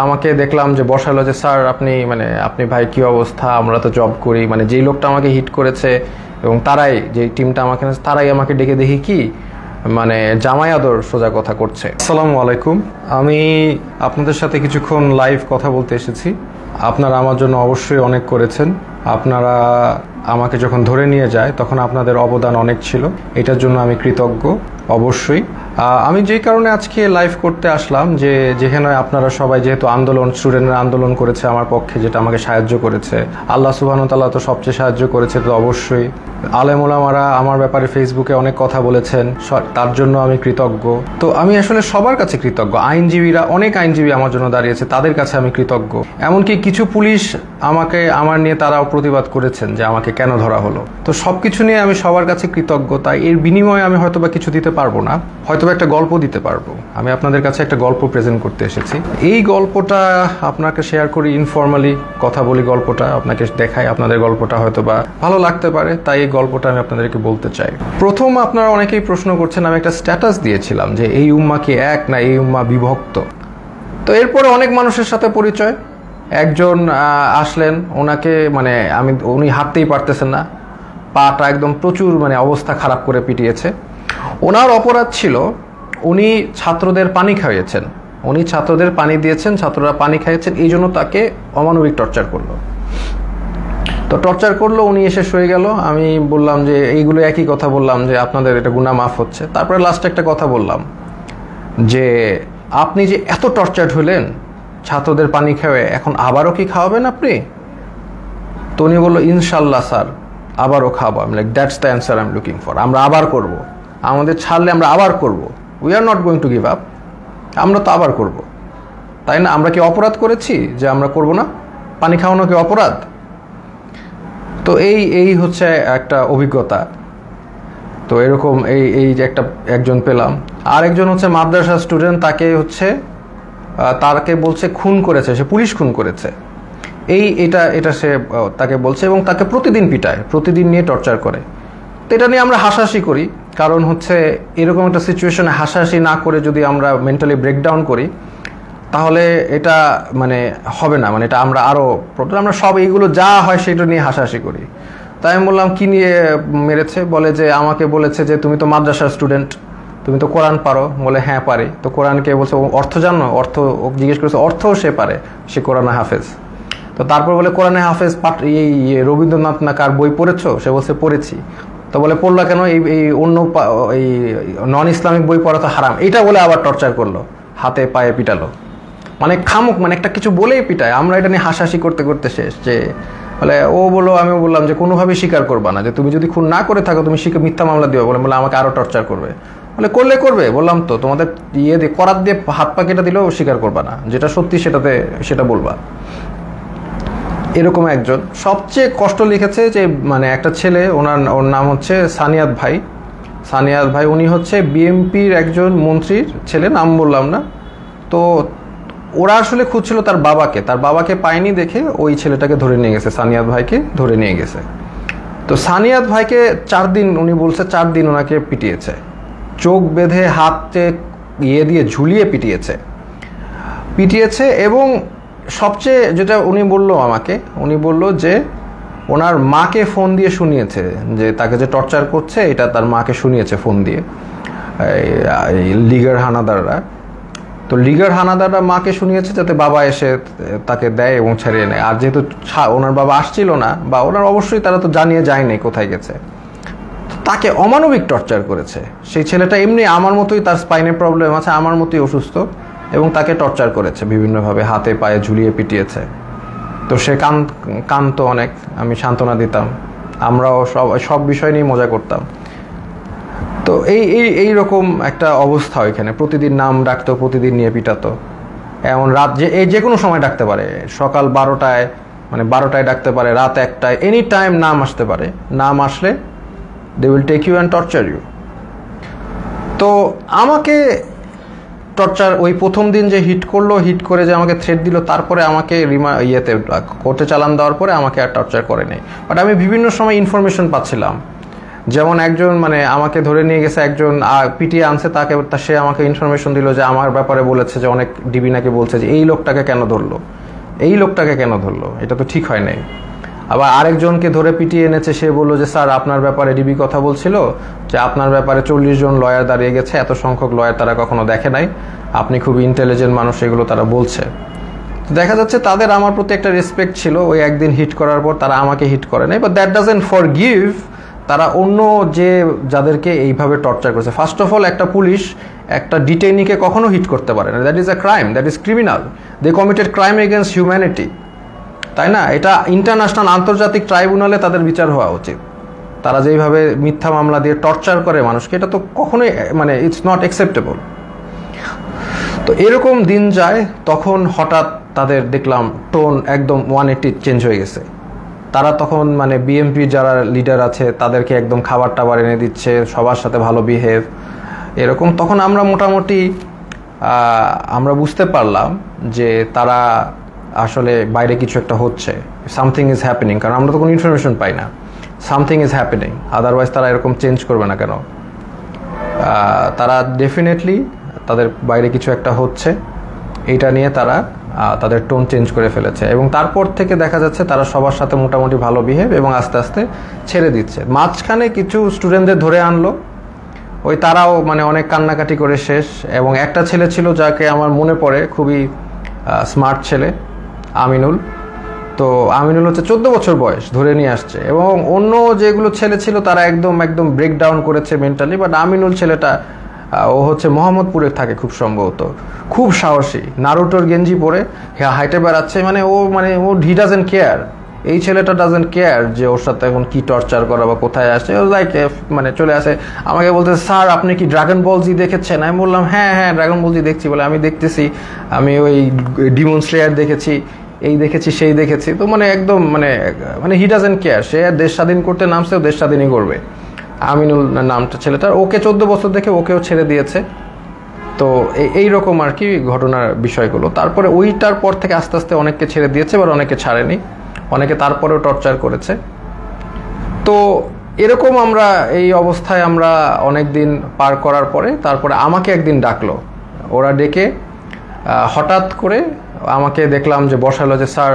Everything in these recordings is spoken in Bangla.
আমাকে দেখলাম যে বসালো যে স্যার আপনি ভাই কি অবস্থা, আমরা তো জব করি। মানে যেই লোকটা আমাকে হিট করেছে এবং যেই টিমটা তারাই আমাকে ডেকে দেখি কি মানে জামাই আদর সোজা কথা করছে। আসসালামু আলাইকুম, আমি আপনাদের সাথে কিছুক্ষণ লাইভ কথা বলতে এসেছি। আপনারা আমার জন্য অবশ্যই অনেক করেছেন। আপনারা আমাকে যখন ধরে নিয়ে যায় তখন আপনাদের অবদান অনেক ছিল, এটার জন্য আমি কৃতজ্ঞ অবশ্যই। আমি যেই কারণে আজকে লাইভ করতে আসলাম যে যেখানে আপনারা সবাই যেহেতু স্টুডেন্টরা আন্দোলন করেছে আমার পক্ষে, যেটা আমাকে সাহায্য করেছে, আল্লাহ সুবহানাহু ওয়া তাআলা তো সবচেয়ে সাহায্য করেছে, তো অবশ্যই আলেম ওলামারা আমার ব্যাপারে ফেসবুকে অনেক কথা বলেছেন, তার জন্য আমি কৃতজ্ঞ। তো আমি আসলে সবার কাছে কৃতজ্ঞ। অনেক আইনজীবী আমার জন্য দাঁড়িয়েছে, তাদের কাছে আমি কৃতজ্ঞ। এমনকি কিছু পুলিশ আমার নিয়ে তারাও প্রতিবাদ করেছেন যে আমাকে কেন ধরা হলো। তো সবকিছু নিয়ে আমি সবার কাছে কৃতজ্ঞ। তাই এর বিনিময়ে আমি হয়তোবা কিছু দিতে পারবো না, হয়তোবা একটা গল্প দিতে পারবো। আমি আপনাদের কাছে একটা গল্প প্রেজেন্ট করতে এসেছি। এই গল্পটা আপনাকে শেয়ার করি, ইনফর্মালি কথা বলি, গল্পটা আপনাকে দেখাই, আপনাদের গল্পটা হয়তোবা ভালো লাগতে পারে, তাই এই গল্পটা আমি আপনাদেরকে বলতে চাই। প্রথম আপনারা অনেকেই প্রশ্ন করছেন, আমি একটা স্ট্যাটাস দিয়েছিলাম যে এই উম্মাহ কি এক না এই উম্মাহ বিভক্ত। তো এরপরে অনেক মানুষের সাথে পরিচয়। একজন আসলেন, ওনাকে উনি হাঁটতেই পারতেছেন না, পাটা একদম প্রচুর অবস্থা খারাপ করে পিটিয়েছে। ওনার অপরাধ ছিল উনি ছাত্রদের পানি খাইয়েছেন, উনি ছাত্রদের পানি দিয়েছেন, ছাত্ররা পানি খাইয়েছেন, এই জন্য তাকে অমানবিক টর্চার করলো। তো টর্চার করলো, উনি এসে শুয়ে গেল। আমি বললাম যে এইগুলো একই কথা বললাম যে আপনাদের এটা গুনাহ মাফ হচ্ছে। তারপরে লাস্টে একটা কথা বললাম যে আপনি যে এত টর্চার হলেন ছাত্রদের পানি খাওয়ায়, এখন আবারও কি খাওয়াবেন আপনি? তো উনি বললো ইনশাল্লাহ স্যার আবারও খাওয়াবো। আমি like that's the answer I am looking for. আমরা আবার করব, আমাদের ছাড়লে আমরা আবার করব, we are not going to give up. আমরা তো আবার করব, তাই না? আমরা কি অপরাধ করেছি যে আমরা করব না? পানি খাওয়ানো কি অপরাধ? তো এই হচ্ছে একটা অভিজ্ঞতা। তো এরকম এই যে একজন পেলাম। আর একজন হচ্ছে মাদ্রাসা স্টুডেন্ট, তাকে বলছে খুন করেছে, সে পুলিশ খুন করেছে, এটা সে তাকে বলছে, এবং তাকে প্রতিদিন পিটায়, প্রতিদিন নিয়ে টর্চার করে। তো এটা নিয়ে আমরা হাসাহাসি করি, কারণ হচ্ছে এরকম একটা সিচুয়েশনে হাসাহাসি না করে যদি আমরা মেন্টালি ব্রেকডাউন করি তাহলে এটা হবে না। এটা আমরা আমরা সব এইগুলো যা হয় সেটা নিয়ে হাসাহাসি করি। তাই আমি বললাম কি নিয়ে মেরেছে? বলে যে আমাকে বলেছে যে তুমি তো মাদ্রাসার স্টুডেন্ট, তুমি তো কোরআন পারো। বলে হ্যাঁ পারি। তো কোরআনকে বলছে অর্থ জানো? জিজ্ঞেস করেছে, অর্থও সে পারে, সে কোরআনে হাফেজ। তো তারপর বলে কোরআনে হাফেজ এই রবীন্দ্রনাথ না কার বই পড়েছো? সে বলছে পড়েছি। তো বলে পড়লা কেন? এই অন্য এই নন ইসলামিক বই পড়া তো হারাম, এটা বলে আবার টর্চার করলো, হাতে পায়ে পিটালো। খামুক একটা কিছু বলেই পিটায়। আমরা এটা নিয়ে হাসাহাসি করতে করতে শেষ। যে বলে আমি বললাম যে কোনোভাবেই স্বীকার করবা না, যে তুমি যদি খুন না করে থাকো তুমি মিথ্যা মামলা দিও। বলে আমাকে আরো টর্চার করবে। বলে করবে। বললাম তো তোমাদের দিয়ে করাত দিয়ে হাত পা কেটে দিলেও স্বীকার করবা না, যেটা সত্যি সেটা বলবা। এরকম একজন সবচেয়ে কষ্ট লিখেছে যে একটা ছেলে, ওর নাম হচ্ছে সানিয়াত ভাই। উনি হচ্ছে বিএমপির একজন মন্ত্রীর ছেলে, নাম বললাম না। তো ওরা আসলে খুঁজছিল তার বাবাকে পায়নি দেখে ওই ছেলেটাকে ধরে নিয়ে গেছে, সানিয়াত ভাইকে ধরে নিয়ে গেছে। তো সানিয়াত ভাইকে 4 দিন, উনি বলছে 4 দিন ওনাকে পিটিয়েছে, চোখ বেঁধে হাতে দিয়ে ঝুলিয়ে পিটিয়েছে। এবং সবচেয়ে যেটা উনি বলল যে ওনার মাকে ফোন দিয়ে শুনিয়েছে যে তাকে যে টর্চার করছে, এটা তার মাকে শুনিয়েছে ফোন দিয়ে লিগার হানাদাররা। তো লিগার হানাদাররা মাকে শুনিয়েছে যাতে বাবা এসে তাকে দেয় এবং ছাড়িয়ে নেয়। আর যেহেতু ওনার বাবা আসছিল না, বা ওনার অবশ্যই তারা তো জানিয়ে যায়নি কোথায় গেছে, তাকে অমানবিক টর্চার করেছে। সেই ছেলেটা এমনি আমার মতোই, তার স্পাইনে প্রবলেম আছে, আমার মতোই অসুস্থ, এবং তাকে টর্চার করেছে বিভিন্নভাবে, হাতে পায়ে ঝুলিয়ে পিটিয়েছে। তো সে কাঁদতো অনেক, আমি সান্ত্বনা দিতাম, আমরাও সব বিষয় নিয়ে মজা করতাম। তো এইরকম একটা অবস্থা ওইখানে, প্রতিদিন নাম ডাকতো, প্রতিদিন নিয়ে পিটাতো। এমন রাত যে কোনো সময় ডাকতে পারে, সকাল 12টায় 12টায় ডাকতে পারে, রাত 1টায়, এনি টাইম নাম আসতে পারে। নাম আসলে they will take you and torture you. তো আমাকে টর্চার ওই প্রথম দিন যে হিট করে যে আমাকে থ্রেট দিল, তারপরে আমাকে কোর্টে চালান দেওয়ার পরে আমাকে আর টর্চার করে নাই। বাট আমি বিভিন্ন সময় ইনফরমেশন পাচ্ছিলাম যেমন একজন মানে আমাকে ধরে নিয়ে গেছে, একজন পিটিয়ে আনছে, তাকে সে আমাকে ইনফরমেশন দিল যে আমার ব্যাপারে বলেছে যে অনেক ডিবি নাকি বলছে যে এই লোকটাকে কেন ধরলো, এই লোকটাকে কেন ধরলো, এটা তো ঠিক হয় নাই। আবার আরেকজনকে ধরে পিটিয়ে এনেছে, সে বললো যে স্যার আপনার ব্যাপারে ডিবি কথা বলছিল যে আপনার ব্যাপারে 40 জন লয়ার দাঁড়িয়ে গেছে, এত সংখ্যক লয়ার তারা কখনো দেখে নাই, আপনি খুব ইন্টেলিজেন্ট মানুষ, এগুলো তারা বলছে। দেখা যাচ্ছে তাদের আমার প্রতি একটা রেসপেক্ট ছিল, ওই একদিন হিট করার পর তারা আমাকে হিট করে নাই, বাট দ্যাট ডাজন্ট ফরগিভ তারা অন্য যে যাদেরকে এইভাবে টর্চার করেছে। ফার্স্ট অফ অল একটা পুলিশ একটা ডিটেইনিকে কখনো হিট করতে পারে না, that is a crime, that is criminal, they committed crime against humanity, তাই না? এটা ইন্টারন্যাশনাল আন্তর্জাতিক ট্রাইব্যুনালে তাদের বিচার হওয়া উচিত। তারা যেইভাবে মিথ্যা মামলা দিয়ে টর্চার করে মানুষকে, এটা তো কখনোই মানে ইটস নট অ্যাকসেপ্টেবল। তো এরকম দিন যায়, তখন হঠাৎ তাদের দেখলাম টোন একদম 180 চেঞ্জ হয়ে গেছে। তারা তখন মানে বিএমপি যারা লিডার আছে তাদেরকে একদম খাবার টাবার এনে দিচ্ছে, সবার সাথে ভালো বিহেভ, এরকম। তখন আমরা মোটামুটি আমরা বুঝতে পারলাম যে তারা আসলে বাইরে কিছু একটা হচ্ছে, সামথিং ইজ হ্যাপেনিং, কারণ আমরা তো কোনো ইনফরমেশন পাই না, সামথিং ইজ হ্যাপেনিং, আদারওয়াইজ তারা এরকম চেঞ্জ করবে না কেন। তারা ডেফিনেটলি তাদের বাইরে কিছু একটা হচ্ছে, এইটা নিয়ে তারা তাদের টোন চেঞ্জ করে ফেলেছে, এবং তারপর থেকে দেখা যাচ্ছে তারা সবার সাথে মোটামুটি ভালো বিহেভ এবং আস্তে আস্তে ছেড়ে দিচ্ছে। মাঝখানে কিছু স্টুডেন্টদের ধরে আনলো, ওই তারাও মানে অনেক কান্নাকাটি করে শেষ। এবং একটা ছেলে ছিল যাকে আমার মনে পড়ে, খুবই স্মার্ট ছেলে, আমিনুল। তো আমিনুল হচ্ছে 14 বছর বয়স, ধরে নিয়ে আসছে, এবং অন্য যেগুলো ছেলে ছিল তারা একদম ব্রেকডাউন করেছে মেন্টালি, বাট আমিনুল ছেলেটা ও হচ্ছে মোহাম্মদপুরে থাকে খুব সম্ভবত, খুব সাহসী, নারুটোর গেঞ্জি পরে হাইটে বেড়াচ্ছে, মানে ও হি ডাজেন্ট কেয়ার, এই ছেলেটা ডাজেন্ট কেয়ার যে ওর সাথে এখন কি টর্চার করা বা কোথায় আসছে, ও লাইক মানে চলে আসে। আমাকে বলতে, স্যার আপনি কি ড্রাগন বল জি দেখেছেন? আমি বললাম হ্যাঁ ড্রাগন বল জি দেখছি। বলে আমি দেখতেছি, আমি ওই ডিমন স্লেয়ার দেখেছি, এই দেখেছি সেই দেখেছি। তো মানে একদম মানে হি ডাজেন্ট কেয়ার, সে দেশ স্বাধীন করতে নামছে, ও দেশ স্বাধীনই করবে। আমিনুল নামটা ছেলেটার, ওকে 14 বছর দেখে ওকেও ছেড়ে দিয়েছে। তো এইরকম আর কি ঘটনার বিষয়গুলো। তারপরে ওইটার পর থেকে আস্তে আস্তে অনেককে ছেড়ে দিয়েছে, এবার অনেকে ছাড়েনি, অনেকে তারপরেও টর্চার করেছে। তো এরকম আমরা এই অবস্থায় আমরা অনেক দিন পার করার পরে তারপরে আমাকে একদিন ডাকলো, ওরা ডেকে হঠাৎ করে আমাকে দেখলাম যে বসালো, যে স্যার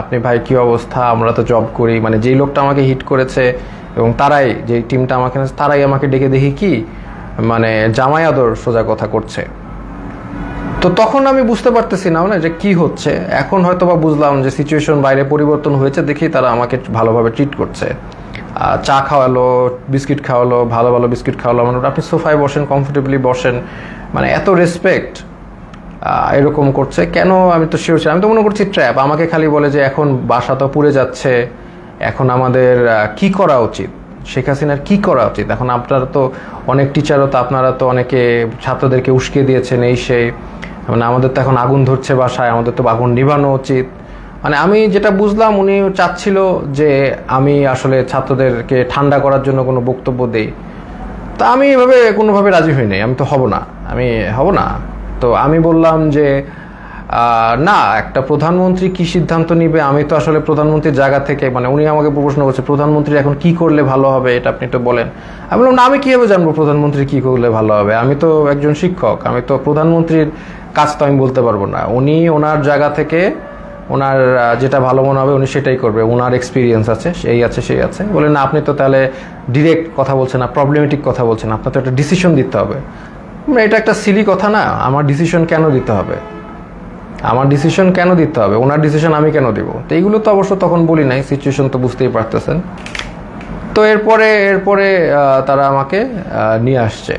আপনি ভাই কি অবস্থা, আমরা তো জব করি, মানে যেই লোকটা আমাকে হিট করেছে এবং তারাই যেই টিমটা তারাই আমাকে ডেকে দেখি কি মানে জামাই আদর সোজা কথা করছে। তো তখন আমি বুঝতে পারতেছি না যে কি হচ্ছে। এখন হয়তো বা বুঝলাম যে সিচুয়েশন বাইরে পরিবর্তন হয়েছে, দেখি তারা আমাকে ভালোভাবে ট্রিট করছে, চা খাওয়ালো, বিস্কিট খাওয়ালো, ভালো ভালো বিস্কিট খাওয়ালো, মানে আপনি সোফায় বসেন, কমফোর্টেবলি বসেন, মানে এত রেসপেক্ট এরকম করছে। কেন আমি তো শিওর ছিলাম, আমি তো মনে করছি ট্র্যাপ। আমাকে খালি বলে যে এখন বাসা তো পুড়ে যাচ্ছে, এখন আমাদের কি করা উচিত, শেখ হাসিনার কি করা উচিত। এখন আপনারা তো অনেক টিচারও তো, আপনারা তো অনেকে ছাত্রদেরকে উস্কে দিয়েছেন, এই সেই, মানে আমাদের তো এখন আগুন ধরছে বাসায়, আমাদের তো আগুন নিভানো উচিত। মানে আমি যেটা বুঝলাম উনি চাচ্ছিল যে আমি আসলে ছাত্রদেরকে ঠান্ডা করার জন্য কোনো বক্তব্য দেই। তা আমি এভাবে কোনোভাবে রাজি হই নাই, আমি তো হব না। তো আমি বললাম যে না, একটা প্রধানমন্ত্রী কি সিদ্ধান্ত নিবে, আমি তো আসলে প্রধানমন্ত্রীর জায়গা থেকে, মানে উনি আমাকে প্রশ্ন করছে প্রধানমন্ত্রী এখন কি করলে ভালো হবে, এটা আপনি তো বলেন। আমি বললাম না, আমি কিভাবে জানবো প্রধানমন্ত্রী কি করলে ভালো হবে, আমি তো একজন শিক্ষক, আমি তো প্রধানমন্ত্রীর কাজ তো আমি বলতে পারবো না। উনি ওনার জায়গা থেকে ওনার যেটা ভালো মনে হবে উনি সেটাই করবে, ওনার এক্সপিরিয়েন্স আছে, সেই আছে। বলে না, আপনি তো তাহলে ডিরেক্ট কথা বলছেন না, প্রবলেমেটিক কথা বলছেন, আপনার তো একটা ডিসিশন দিতে হবে। এটা একটা সিলি কথা না, আমার ডিসিশন কেন দিতে হবে, ওনার ডিসিশন আমি কেন দিব? তো এইগুলো তো অবশ্য তখন বলি নাই, সিচুয়েশন তো বুঝতেই পারতেছেন। তো এরপরে তারা আমাকে নিয়ে আসছে,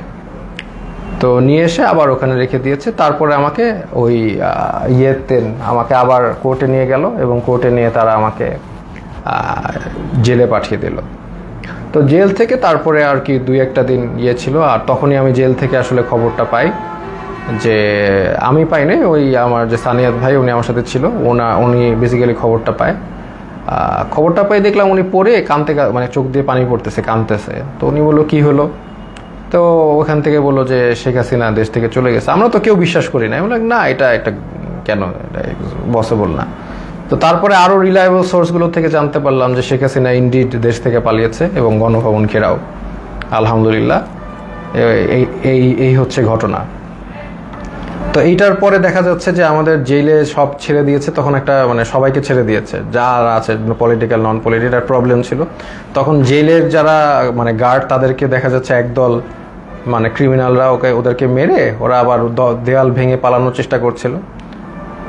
তো নিয়ে এসে আবার ওখানে রেখে দিয়েছে। তারপরে আমাকে ওই আমাকে আবার কোর্টে নিয়ে গেল, এবং কোর্টে নিয়ে তারা আমাকে জেলে পাঠিয়ে দিল। তো জেল থেকে তারপরে আর কি 2-1 দিন ছিল, আর তখনই আমি জেল থেকে আসলে খবরটা পাই, যে আমি পাই নাই, ওই আমার যে সানিয়াত ভাই উনি আমার সাথে ছিল, উনি বেসিক্যালি খবরটা পাই। দেখলাম উনি পড়ে মানে চোখ দিয়ে পানি পড়তেছে, কাঁদতেছে। তো উনি বললো কি হলো, তো ওখান থেকে বললো যে শেখ হাসিনা দেশ থেকে চলে গেছে। আমরা তো কেউ বিশ্বাস করি না, বললাম না, এটা কেন, এটা পসিবল না। তো তারপরে আরও রিলায়েবল সোর্সগুলো থেকে জানতে পারলাম যে শেখ হাসিনা ইনডিড দেশ থেকে পালিয়েছে এবং গণভবন ঘেরাও। আলহামদুলিল্লাহ, এই হচ্ছে ঘটনা। তো এইটার পরে দেখা যাচ্ছে যে আমাদের জেলে সব ছেড়ে দিয়েছে, তখন একটা মানে সবাইকে ছেড়ে দিয়েছে যারা আছে পলিটিক্যাল নন পলিটিক্যাল প্রবলেম ছিল। তখন জেলের যারা মানে গার্ড তাদেরকে দেখা যাচ্ছে একদল মানে ক্রিমিনালরা ওদেরকে মেরে ওরা আবার দেয়াল ভেঙে পালানোর চেষ্টা করছিল।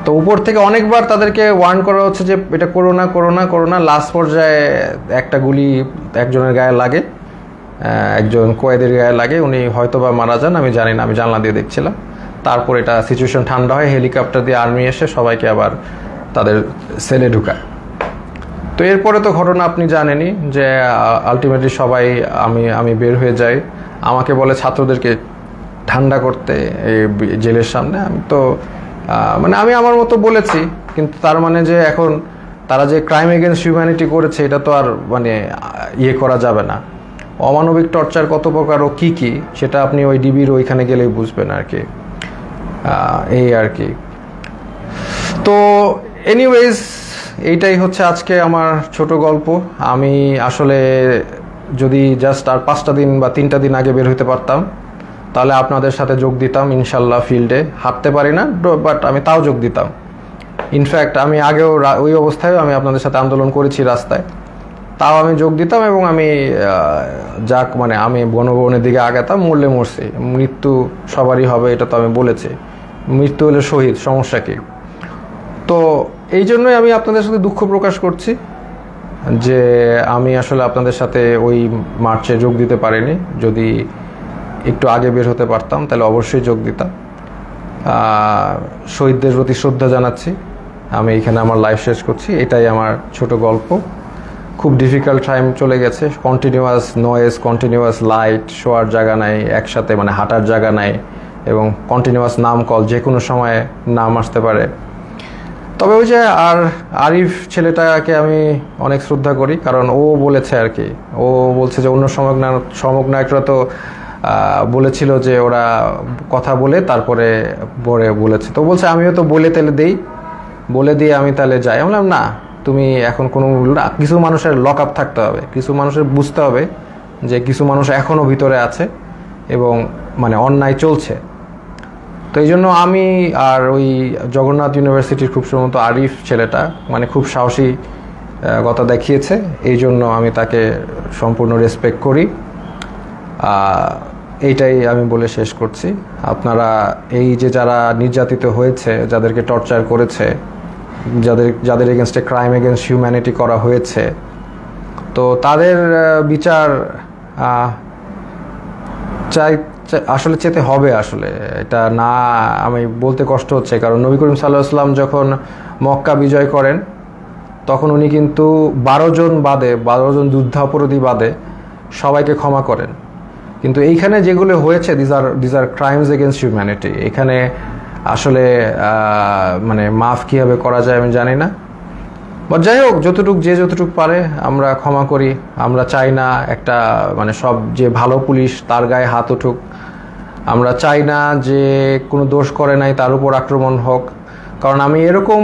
তো উপর থেকে অনেকবার তাদেরকে ওয়ার্ন করা হচ্ছে যে এটা করো না করো না করো না। লাস্ট পর্যায়ে একটা গুলি একজনের গায়ে লাগে, একজন কয়েদের গায়ে লাগে, উনি হয়তো বা মারা যান, আমি জানি না, আমি জানলা দিয়ে দেখছিলাম। তারপর এটা সিচুয়েশন ঠান্ডা হয়, হেলিকপ্টার দিয়ে আর্মি এসে সবাইকে আবার তাদের সেলে ঢুকায়। তো এরপরে তো ঘটনা আপনি জানেনই যে আলটিমেটলি সবাই আমি বের হয়ে যাই, আমাকে বলে ছাত্রদেরকে ঠান্ডা করতে এই জেলের সামনে। আমি তো মানে আমি আমার মতো বলেছি, কিন্তু তার মানে যে এখন তারা যে ক্রাইম এগেনস্ট হিউম্যানিটি করেছে এটা তো আর মানে ইয়ে করা যাবে না। অমানবিক টর্চার কত প্রকার ও কী কী সেটা আপনি ওই ডিবির ওইখানে গেলেই বুঝবেন আর কি, এই আর কি। তো এনিওয়েজ এইটাই হচ্ছে আজকে আমার ছোট গল্প। আমি আসলে যদি জাস্ট আর 5টা দিন বা 3টা দিন আগে বের হতে পারতাম তাহলে আপনাদের সাথে যোগ দিতাম ইনশাল্লাহ। ফিল্ডে হাঁটতে পারি না, বাট আমি তাও যোগ দিতাম। ইনফ্যাক্ট আমি আগেও ওই অবস্থায় আমি আপনাদের সাথে আন্দোলন করেছি রাস্তায়, তাও আমি যোগ দিতাম এবং আমি যাক মানে আমি গণভবনের দিকে আগাতাম। মরলে মরছি, মৃত্যু সবারই হবে এটা তো আমি বলেছি, মৃত্যু হলে শহীদ, সমস্যা কি। তো এই জন্যই আমি আপনাদের সাথে দুঃখ প্রকাশ করছি যে আমি আসলে আপনাদের সাথে ওই মার্চে যোগ দিতে পারিনি। যদি একটু আগে বের হতে পারতাম তাহলে অবশ্যই যোগ দিতাম। শহীদদের প্রতি শ্রদ্ধা জানাচ্ছি। আমি এখানে আমার লাইফ শেষ করছি। এটাই আমার ছোট গল্প। খুব ডিফিকাল্ট টাইম চলে গেছে, কন্টিনিউয়াস নয়েজ, কন্টিনিউয়াস লাইট, শোয়ার জায়গা নাই, একসাথে মানে হাঁটার জায়গা নাই, এবং কন্টিনিউয়াস নাম কল, যে কোনো সময় নাম আসতে পারে। তবে ওই যে আর আরিফ ছেলেটাকে আমি অনেক শ্রদ্ধা করি, কারণ ও বলেছে আর কি, ও বলছে যে অন্য সমগ্নায়করা তো বলেছিল যে ওরা কথা বলে তারপরে বলেছে, তো বলছে আমিও তো বলে তাহলে বলে দিয়ে আমি তাহলে যাই। আমি বললাম না, তুমি এখন কোনো কিছু মানুষের লক আপ থাকতে হবে, কিছু মানুষের বুঝতে হবে যে কিছু মানুষ এখনও ভিতরে আছে এবং মানে অন্যায় চলছে। তো এই জন্য আমি আর ওই জগন্নাথ ইউনিভার্সিটির খুব সম্ভবত আরিফ ছেলেটা মানে খুব সাহসী কথা দেখিয়েছে, এই জন্য আমি তাকে সম্পূর্ণ রেসপেক্ট করি। এইটাই আমি বলে শেষ করছি। আপনারা এই যে যারা নির্যাতিত হয়েছে, যাদেরকে টর্চার করেছে, যাদের এগেনস্টে ক্রাইম এগেনস্ট হিউম্যানিটি করা হয়েছে, তো তাদের বিচার আসলে চেতে হবে। আসলে এটা না আমি বলতে কষ্ট হচ্ছে, কারণ নবী করিম সাল্লাল্লাহু আলাইহি ওয়াসাল্লাম যখন মক্কা বিজয় করেন তখন উনি কিন্তু 12 জন যুদ্ধাপরাধী বাদে সবাইকে ক্ষমা করেন। কিন্তু এইখানে যেগুলো হয়েছে these are crimes against humanity. এখানে আসলে মানে মাফ কীভাবে করা যায় আমি জানি না, বা যাই হোক যতটুক পারে আমরা ক্ষমা করি। আমরা চাই না একটা মানে সব যে ভালো পুলিশ তার গায়ে হাত উঠুক, আমরা চাই না যে কোনো দোষ করে নাই তার উপর আক্রমণ হোক। কারণ আমি এরকম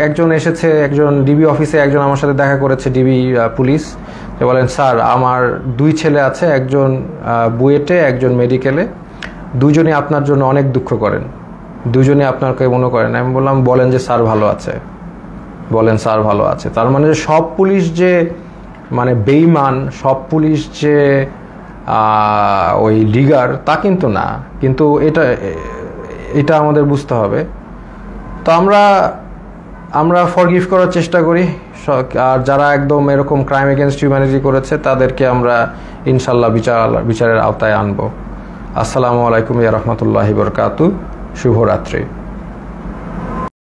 একজন এসেছে, একজন ডিবি অফিসে একজন আমার সাথে দেখা করেছে, ডিবি পুলিশ, যে বলেন স্যার আমার 2 ছেলে আছে, একজন বুয়েটে একজন মেডিকেলে, দুজনই আপনার জন্য অনেক দুঃখ করেন, দুজনই আপনাকে মনে করেন। আমি বললাম বলেন যে স্যার ভালো আছে, বলেন স্যার ভালো আছে। তার মানে যে সব পুলিশ যে মানে বেঈমান, সব পুলিশ যে ওই লিগার তা কিন্তু না, কিন্তু এটা আমাদের বুঝতে হবে। তো আমরা ফরগিভ করার চেষ্টা করি, আর যারা একদম এরকম ক্রাইম এগেনস্ট হিউম্যানিটি করেছে তাদেরকে আমরা ইনশাল্লাহ বিচারের আওতায় আনবো। আসসালামু আলাইকুম ওয়া রাহমাতুল্লাহি ওয়া বারাকাতুহু। শুভরাত্রি।